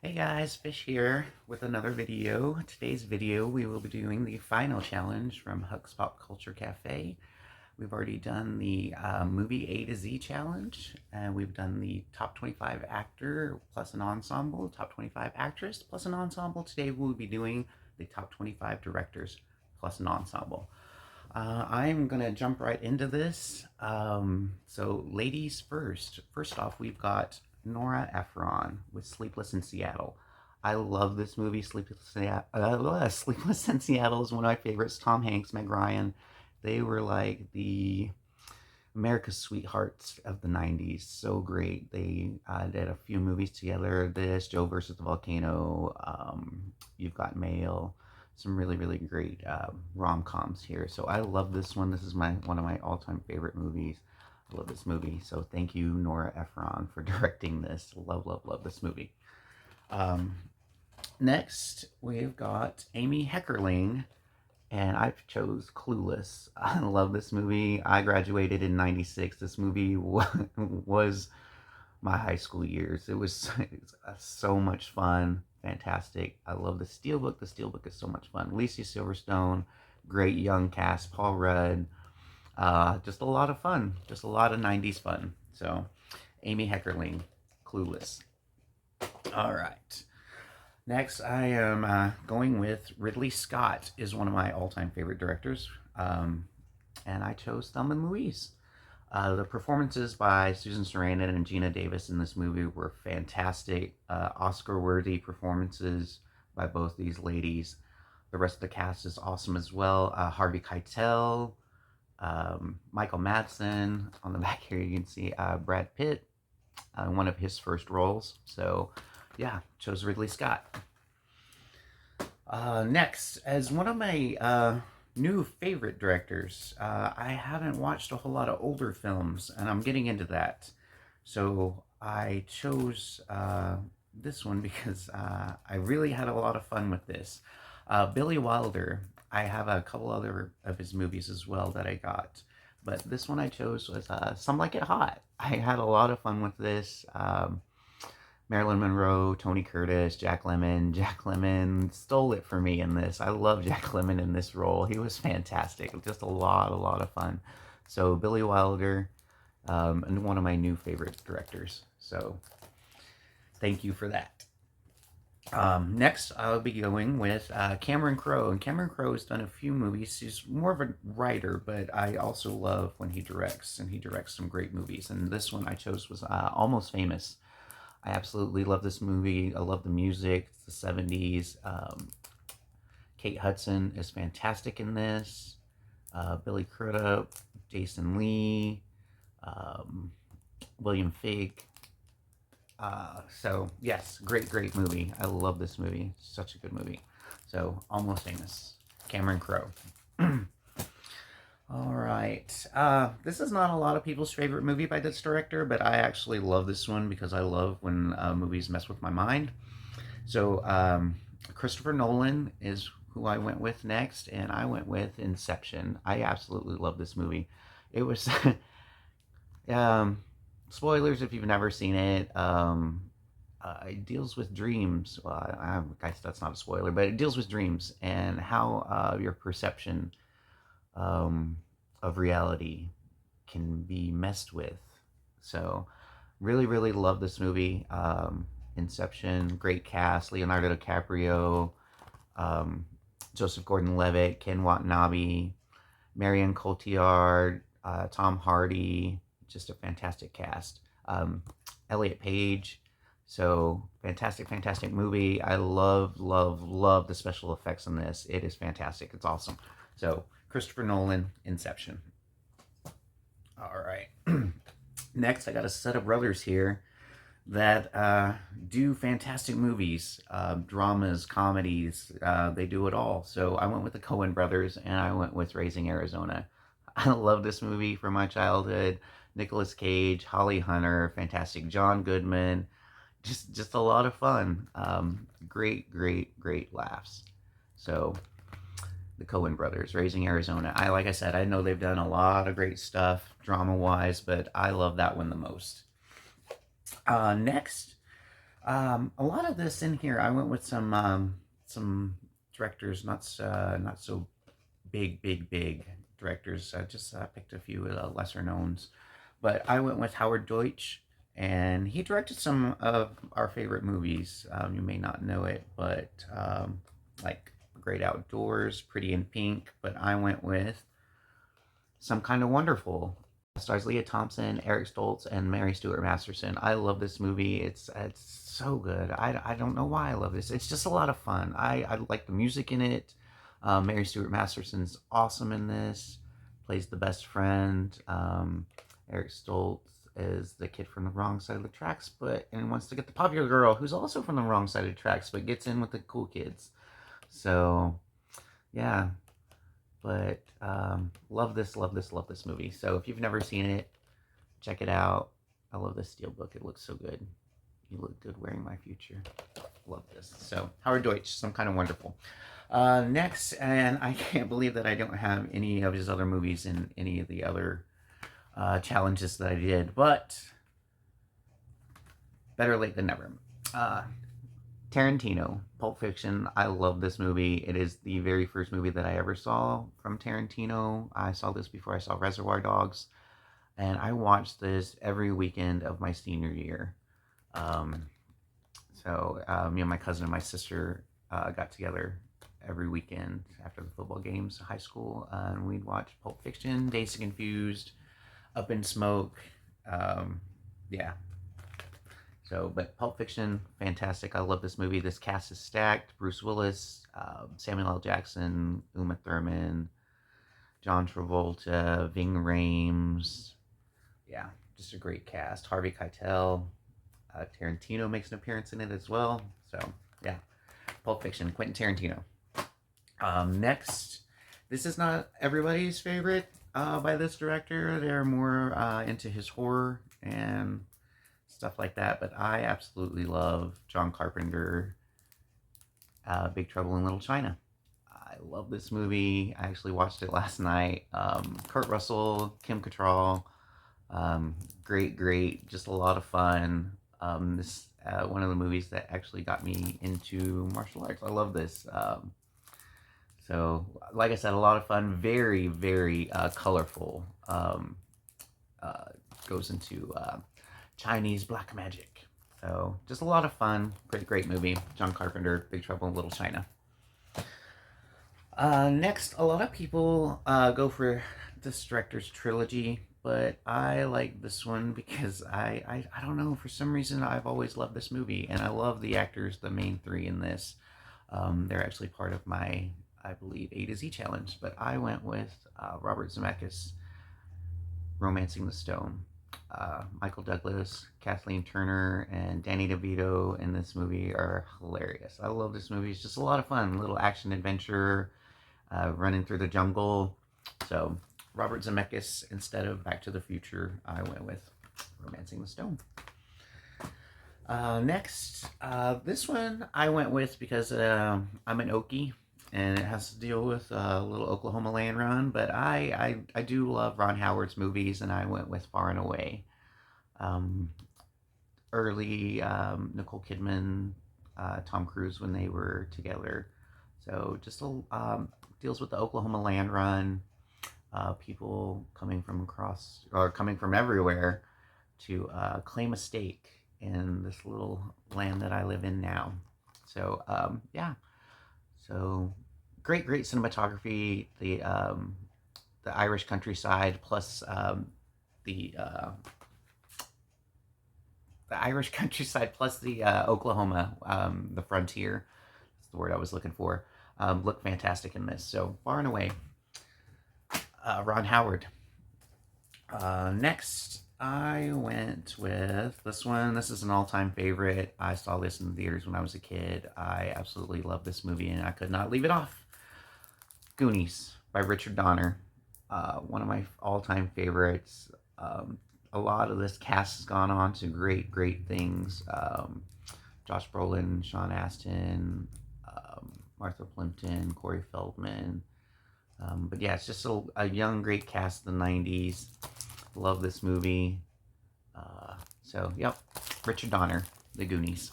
Hey guys, Fish here with another video. Today's video we will be doing the final challenge from Huck's Pop Culture Cafe. We've already done the movie A to Z challenge, and we've done the top 25 actor plus an ensemble, top 25 actress plus an ensemble. Today we'll be doing the top 25 directors plus an ensemble. I'm gonna jump right into this. So ladies first. First off, we've got Nora Ephron with Sleepless in Seattle. I love this movie. Sleepless in Seattle is one of my favorites. Tom Hanks, Meg Ryan, they were like the America's sweethearts of the 90s. So great. They did a few movies together. This, Joe versus the Volcano, You've Got Mail. Some really, really great rom-coms here. So I love this one. This is one of my all-time favorite movies. I love this movie. So thank you, Nora Ephron, for directing this. Love, love, love this movie. Next, we've got Amy Heckerling, and I chose Clueless. I love this movie. I graduated in 96. This movie was my high school years. It was so much fun. Fantastic. I love the Steelbook. The Steelbook is so much fun. Alicia Silverstone, great young cast. Paul Rudd. Just a lot of fun. Just a lot of 90s fun. So, Amy Heckerling, Clueless. All right. Next, I am going with Ridley Scott, is one of my all-time favorite directors. And I chose Thelma and Louise. The performances by Susan Sarandon and Gina Davis in this movie were fantastic. Oscar-worthy performances by both these ladies. The rest of the cast is awesome as well. Harvey Keitel, Michael Madsen. On the back here you can see Brad Pitt, one of his first roles. So yeah, chose Ridley Scott. Next, as one of my new favorite directors. I haven't watched a whole lot of older films, and I'm getting into that. So I chose this one because I really had a lot of fun with this. Billy Wilder. I have a couple other of his movies as well that I got, but this one I chose was Some Like It Hot. I had a lot of fun with this. Marilyn Monroe, Tony Curtis, Jack Lemmon. Jack Lemmon stole it for me in this. I love Jack Lemmon in this role. He was fantastic. Just a lot of fun. So Billy Wilder, and one of my new favorite directors. So thank you for that. Next, I'll be going with Cameron Crowe. And Cameron Crowe has done a few movies. He's more of a writer, but I also love when he directs, and he directs some great movies. And this one I chose was Almost Famous. I absolutely love this movie. I love the music. It's the 70s. Kate Hudson is fantastic in this. Billy Crudup, Jason Lee, William Fig. So, yes, great movie. I love this movie. Such a good movie. So, Almost Famous. Cameron Crowe. All right. This is not a lot of people's favorite movie by this director, but I actually love this one because I love when movies mess with my mind. So, Christopher Nolan is who I went with next, and I went with Inception. I absolutely love this movie. It was, spoilers if you've never seen it. It deals with dreams. Well, I guess that's not a spoiler, but it deals with dreams and how your perception of reality can be messed with. So really love this movie. Inception, great cast. Leonardo DiCaprio, Joseph Gordon-Levitt, Ken Watanabe, Marion Cotillard, Tom Hardy. Just a fantastic cast. Elliot Page. So fantastic movie. I love the special effects on this. It is fantastic. It's awesome. So Christopher Nolan, Inception. All right. Next, I got a set of brothers here that do fantastic movies, dramas, comedies. They do it all. So I went with the Coen brothers, and I went with Raising Arizona. I love this movie from my childhood. Nicolas Cage, Holly Hunter, fantastic. John Goodman. Just a lot of fun. Great laughs. So the Coen brothers, Raising Arizona. Like I said, I know they've done a lot of great stuff drama-wise, but I love that one the most. Next, A lot of this in here, I went with some directors, not so big directors. I just picked a few lesser knowns, but I went with Howard Deutsch, and he directed some of our favorite movies. You may not know it, but like Great Outdoors, Pretty in Pink. But I went with Some Kind of Wonderful. Stars Leah Thompson, Eric Stoltz, and Mary Stuart Masterson. I love this movie. It's so good. I don't know why I love this. It's just a lot of fun. I like the music in it. Mary Stuart Masterson's awesome in this. Plays the best friend. Eric Stoltz is the kid from the wrong side of the tracks, and wants to get the popular girl who's also from the wrong side of the tracks, but gets in with the cool kids. So yeah, but love this, love this, love this movie. So if you've never seen it, check it out. I love this steelbook. It looks so good. You look good wearing my future. Love this. So Howard Deutsch, Some Kind of Wonderful. Next, and I can't believe that I don't have any of his other movies in any of the other challenges that I did, but better late than never. Tarantino, Pulp Fiction. I love this movie. It is the very first movie that I ever saw from Tarantino. I saw this before I saw Reservoir Dogs, and I watched this every weekend of my senior year. Um, Me and my cousin and my sister got together every weekend after the football games, high school, and we'd watch Pulp Fiction, Dazed and Confused, Up in Smoke. Yeah, but Pulp Fiction, fantastic. I love this movie. This cast is stacked. Bruce Willis, Samuel L. Jackson, Uma Thurman, John Travolta, Ving Rhames. Yeah, just a great cast. Harvey Keitel. Tarantino makes an appearance in it as well. So, yeah, Pulp Fiction, Quentin Tarantino. Next, this is not everybody's favorite by this director. They're more into his horror and stuff like that, but I absolutely love John Carpenter, Big Trouble in Little China. I love this movie. I actually watched it last night. Kurt Russell, Kim Cattrall, great, just a lot of fun. This one of the movies that actually got me into martial arts. I love this. So, like I said, a lot of fun. Very colorful. Goes into Chinese black magic. So just a lot of fun. Great movie. John Carpenter, Big Trouble in Little China. Next, a lot of people go for this director's trilogy, but I like this one because I don't know, for some reason I've always loved this movie, and I love the actors, the main three in this. They're actually part of my, I believe, A to Z challenge, but I went with Robert Zemeckis, Romancing the Stone. Michael Douglas, Kathleen Turner, and Danny DeVito in this movie are hilarious. I love this movie. It's just a lot of fun. Little action adventure, running through the jungle. So, Robert Zemeckis instead of Back to the Future, I went with Romancing the Stone. Next, this one I went with because I'm an Okie, and it has to deal with a little Oklahoma land run, but I do love Ron Howard's movies, and I went with Far and Away. Early Nicole Kidman, Tom Cruise when they were together. So just deals with the Oklahoma land run, people coming from across, or coming from everywhere to claim a stake in this little land that I live in now. So yeah, so great cinematography. The Irish countryside plus the Irish countryside plus the Oklahoma, the frontier. That's the word I was looking for. Look fantastic in this. So Far and Away, Ron Howard. Next, I went with this one. This is an all-time favorite. I saw this in the theaters when I was a kid. I absolutely love this movie, and I could not leave it off. Goonies by Richard Donner. One of my all-time favorites. A lot of this cast has gone on to great things. Josh Brolin, Sean Astin, Martha Plimpton, Corey Feldman. But yeah, it's just a young, great cast in the 90s. Love this movie. So, yep, Richard Donner, The Goonies.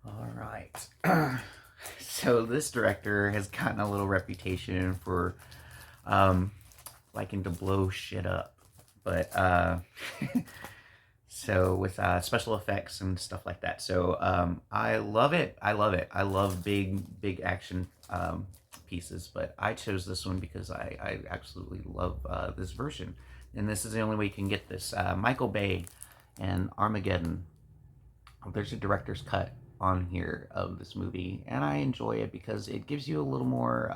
All right. So this director has gotten a little reputation for um, liking to blow shit up, but so with special effects and stuff like that. So I love it. I love it. I love big action pieces, but I chose this one because I absolutely love this version, and this is the only way you can get this. Michael Bay and Armageddon. There's a director's cut on here of this movie, and I enjoy it because it gives you a little more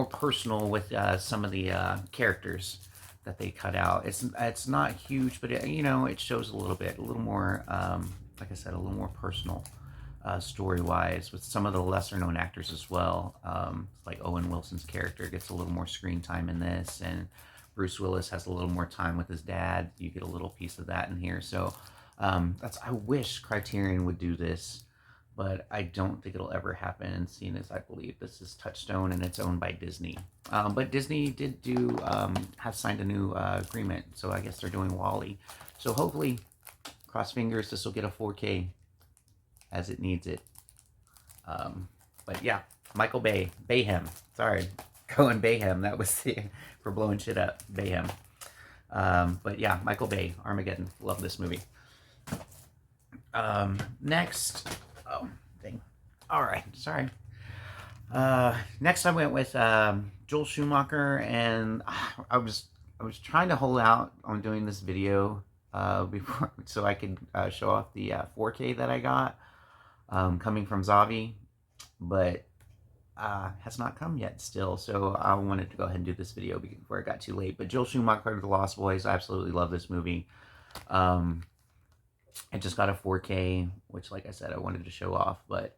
personal with some of the characters that they cut out. It's not huge, but it shows a little more, like I said, a little more personal story wise with some of the lesser known actors as well. Like Owen Wilson's character gets a little more screen time in this, and Bruce Willis has a little more time with his dad. You get a little piece of that in here. So I wish Criterion would do this, but I don't think it'll ever happen. And seeing as I believe this is Touchstone and it's owned by Disney, but Disney did have signed a new agreement, so I guess they're doing Wall-E. So hopefully, cross fingers, this will get a 4K as it needs it. But yeah, Michael Bayhem. Sorry, Cohen Bayhem. That was for blowing shit up. Bayhem. But yeah, Michael Bay, Armageddon. Love this movie. Next, oh, dang. All right, sorry. Next I went with Joel Schumacher, and I was trying to hold out on doing this video before so I could show off the 4K that I got coming from Zavi, but has not come yet still. So I wanted to go ahead and do this video before it got too late. But Joel Schumacher, The Lost Boys, I absolutely love this movie. I just got a 4K, which, like I said, I wanted to show off. But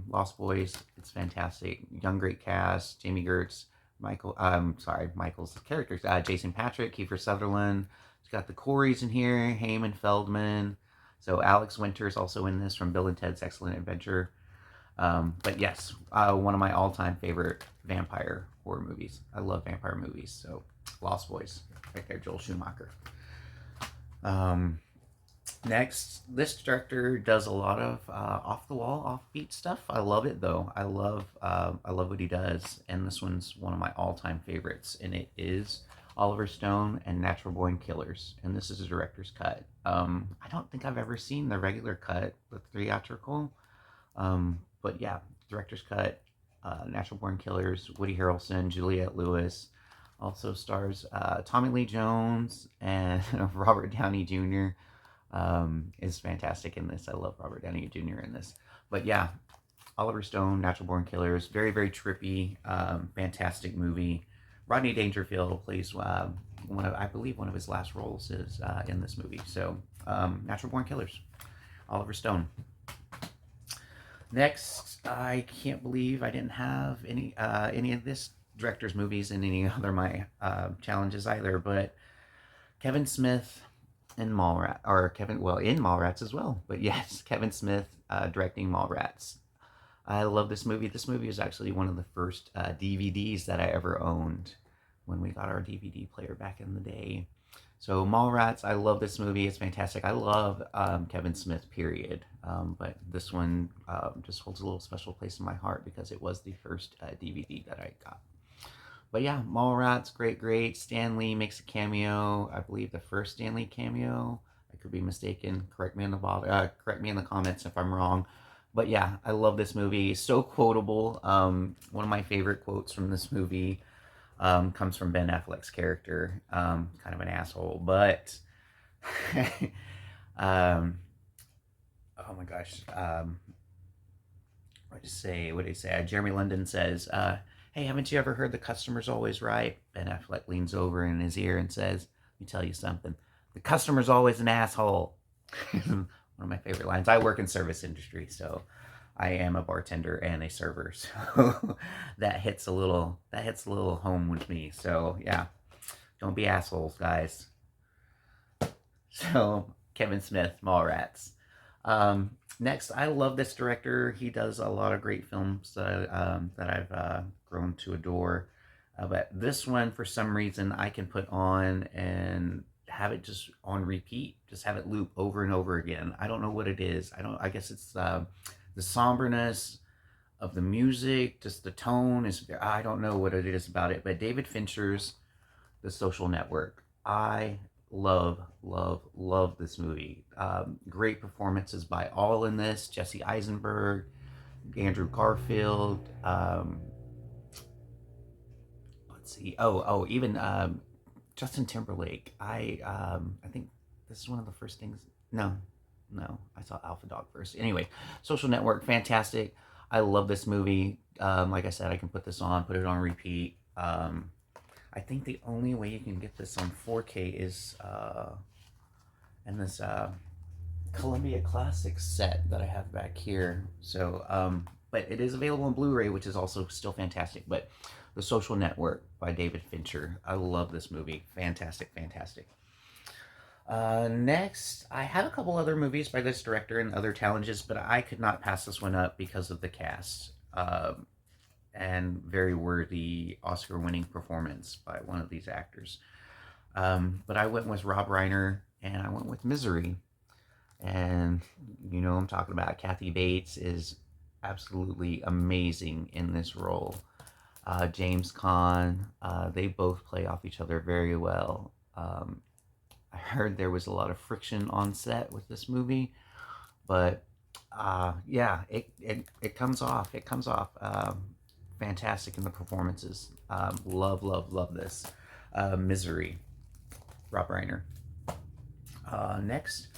Lost Boys, it's fantastic. Young, great cast. Jamie Gertz, Michael's characters. Jason Patric, Kiefer Sutherland. It's got the Coreys in here, Heyman, Feldman. So Alex Winter's also in this from Bill and Ted's Excellent Adventure. But yes, one of my all-time favorite vampire horror movies. I love vampire movies. So Lost Boys, right there, Joel Schumacher. Next, this director does a lot of off-the-wall, offbeat stuff. I love it though. I love what he does, and this one's one of my all-time favorites, and it is Oliver Stone and Natural Born Killers, and this is a director's cut. I don't think I've ever seen the regular cut, the theatrical, but yeah, director's cut. Natural Born Killers, Woody Harrelson, Juliette Lewis. Also stars Tommy Lee Jones and Robert Downey Jr. Is fantastic in this. I love Robert Downey Jr. in this. But yeah, Oliver Stone, Natural Born Killers, very, very trippy, fantastic movie. Rodney Dangerfield plays I believe one of his last roles is in this movie. So, Natural Born Killers, Oliver Stone. Next, I can't believe I didn't have any of this director's movies in any other my challenges either, but Kevin Smith in Mallrats, in Mallrats as well. But yes, Kevin Smith directing Mallrats. I love this movie. This movie is actually one of the first DVDs that I ever owned when we got our DVD player back in the day. So Mallrats, I love this movie. It's fantastic. I love Kevin Smith, period. But this one just holds a little special place in my heart because it was the first DVD that I got. But yeah, Mallrats, great. Stan Lee makes a cameo. I believe the first Stan Lee cameo. I could be mistaken. Correct me in the comments if I'm wrong. But yeah, I love this movie. So quotable. One of my favorite quotes from this movie comes from Ben Affleck's character. Kind of an asshole, but oh my gosh. What did he say? Jeremy London says, hey, haven't you ever heard the customer's always right? Ben Affleck leans over in his ear and says, let me tell you something. The customer's always an asshole. One of my favorite lines. I work in service industry, so I am a bartender and a server. So that hits a little home with me. So yeah, don't be assholes, guys. So Kevin Smith, Mallrats. Next, I love this director. He does a lot of great films that I've grown to adore. But this one, for some reason, I can put on and have it just on repeat, just have it loop over and over again. I don't know what it is. I guess it's the somberness of the music, just the tone is. I don't know what it is about it, but David Fincher's The Social Network. I love this movie. Great performances by all in this. Jesse Eisenberg, Andrew Garfield. Let's see. Even Justin Timberlake. I think this is one of the first things. No, no, I saw Alpha Dog first. Anyway, Social Network, fantastic. I love this movie. Like I said, I can put this on, put it on repeat. I think the only way you can get this on 4K is in this Columbia Classics set that I have back here. So, but it is available on Blu-ray, which is also still fantastic. But The Social Network by David Fincher. I love this movie. Fantastic, fantastic. Next, I have a couple other movies by this director and other challenges, but I could not pass this one up because of the cast. And very worthy Oscar-winning performance by one of these actors. But I went with Rob Reiner, and I went with Misery. And you know I'm talking about. Kathy Bates is absolutely amazing in this role. James Caan, they both play off each other very well. I heard there was a lot of friction on set with this movie, but yeah, it comes off. It comes off. Fantastic in the performances. Love this. Misery, Rob Reiner. Next,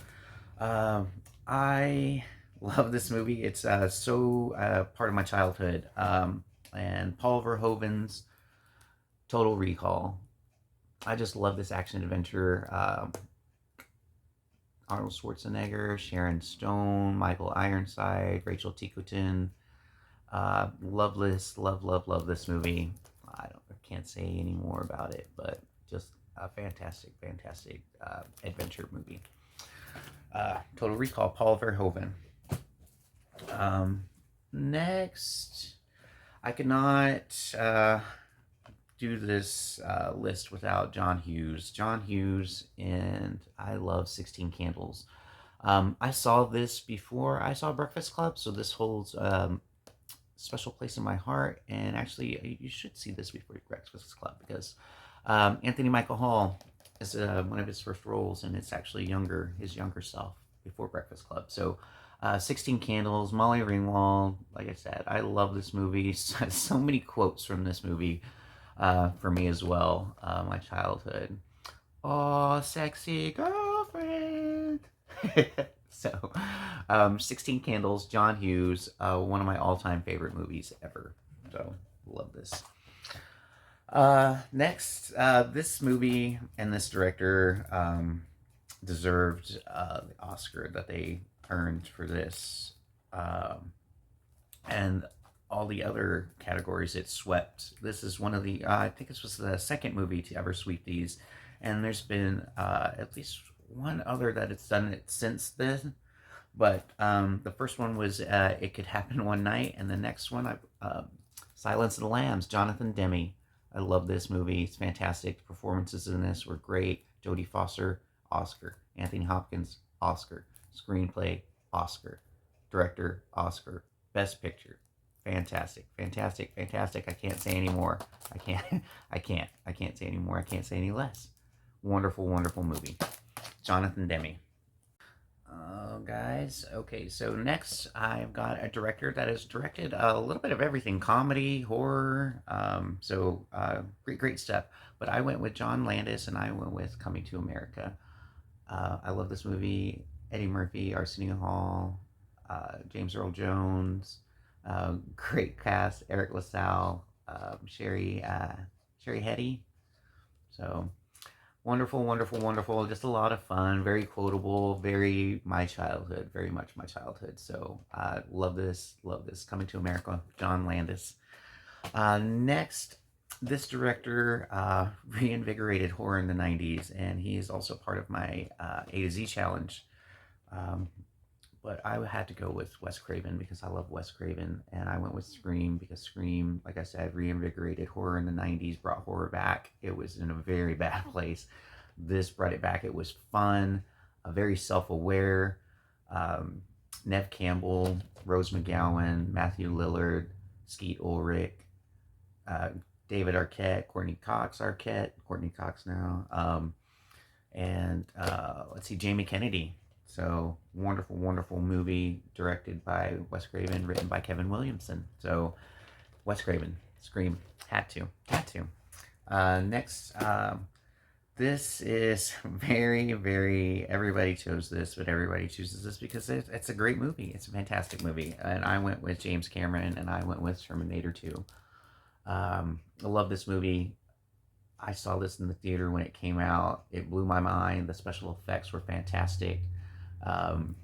I love this movie. It's so part of my childhood. And Paul Verhoeven's Total Recall. I just love this action adventure. Arnold Schwarzenegger, Sharon Stone, Michael Ironside, Rachel Ticotin. Love this movie. I can't say any more about it, but just a fantastic adventure movie. Total Recall, Paul Verhoeven. Next, I cannot do this list without John Hughes. John Hughes, and I love 16 Candles. I saw this before I saw Breakfast Club, so this holds special place in my heart. And actually, you should see this before Breakfast Club, because Anthony Michael Hall is one of his first roles, and it's actually his younger self before Breakfast Club. So 16 Candles, Molly Ringwald. Like I said, I love this movie. So many quotes from this movie for me as well. My childhood. Oh, sexy girlfriend. So 16 Candles, John Hughes, one of my all-time favorite movies ever. So love this. Next, this movie and this director deserved the Oscar that they earned for this, and all the other categories it swept. This is one of the I think this was the second movie to ever sweep these, and there's been at least one other that it's done it since then. But the first one was It Could Happen One Night, and the next one, Silence of the Lambs, Jonathan Demme. I love this movie. It's fantastic. The performances in this were great. Jodie Foster, Oscar. Anthony Hopkins, Oscar. Screenplay, Oscar. Director, Oscar. Best Picture. Fantastic. I can't say any more. I can't say any more. I can't say any less. Wonderful movie. Jonathan Demme. Guys, okay, so next I've got a director that has directed a little bit of everything: comedy, horror, great stuff. But I went with John Landis, and I went with Coming to America. I love this movie. Eddie Murphy, Arsenio Hall, James Earl Jones, great cast: Eric LaSalle, Sherry Hetty. So wonderful. Just a lot of fun, very quotable, very much my childhood. So love this. Coming to America, John Landis. Next, this director reinvigorated horror in the 90s, and he is also part of my A to Z challenge. But I had to go with Wes Craven because I love Wes Craven, and I went with Scream because Scream, like I said, reinvigorated horror in the 90s, brought horror back. It was in a very bad place. This brought it back. It was fun, very self-aware. Um, Nev Campbell, Rose McGowan, Matthew Lillard, Skeet Ulrich, uh, David Arquette, Courtney Cox now, and let's see, Jamie Kennedy. So wonderful, wonderful movie directed by Wes Craven, written by Kevin Williamson. So Wes Craven, Scream, had to. Next, this is very, very. Everybody chose this, but everybody chooses this because it's a great movie. It's a fantastic movie, and I went with James Cameron, and I went with Terminator 2. I love this movie. I saw this in the theater when it came out. It blew my mind. The special effects were fantastic.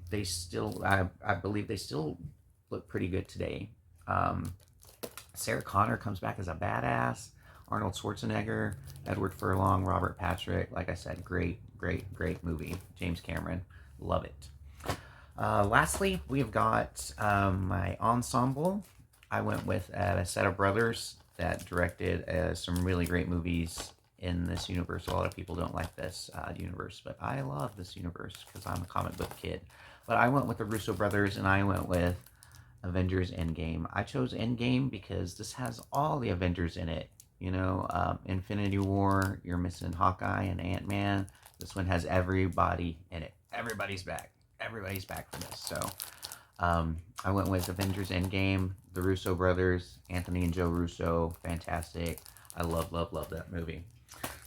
They still, I believe, they still look pretty good today. Um, Sarah Connor comes back as a badass. Arnold Schwarzenegger, Edward Furlong, Robert Patrick. Like I said, great, great, great movie. James Cameron, love it. Lastly, we've got my ensemble. I went with a set of brothers that directed some really great movies in this universe. A lot of people don't like this universe, but I love this universe because I'm a comic book kid. But I went with the Russo brothers, and I went with Avengers Endgame. I chose Endgame because this has all the Avengers in it. You know, Infinity War, you're missing Hawkeye and Ant-Man. This one has everybody in it. Everybody's back. Everybody's back from this. So I went with Avengers Endgame, the Russo brothers, Anthony and Joe Russo, fantastic. I love, love, love that movie.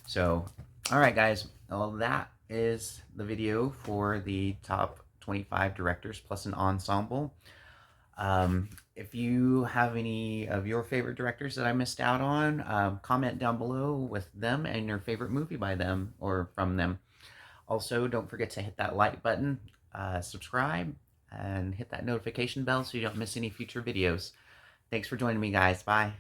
So, all right, guys. Well, that is the video for the top 25 directors plus an ensemble. If you have any of your favorite directors that I missed out on, comment down below with them and your favorite movie by them or from them. Also, don't forget to hit that like button, subscribe, and hit that notification bell so you don't miss any future videos. Thanks for joining me, guys. Bye.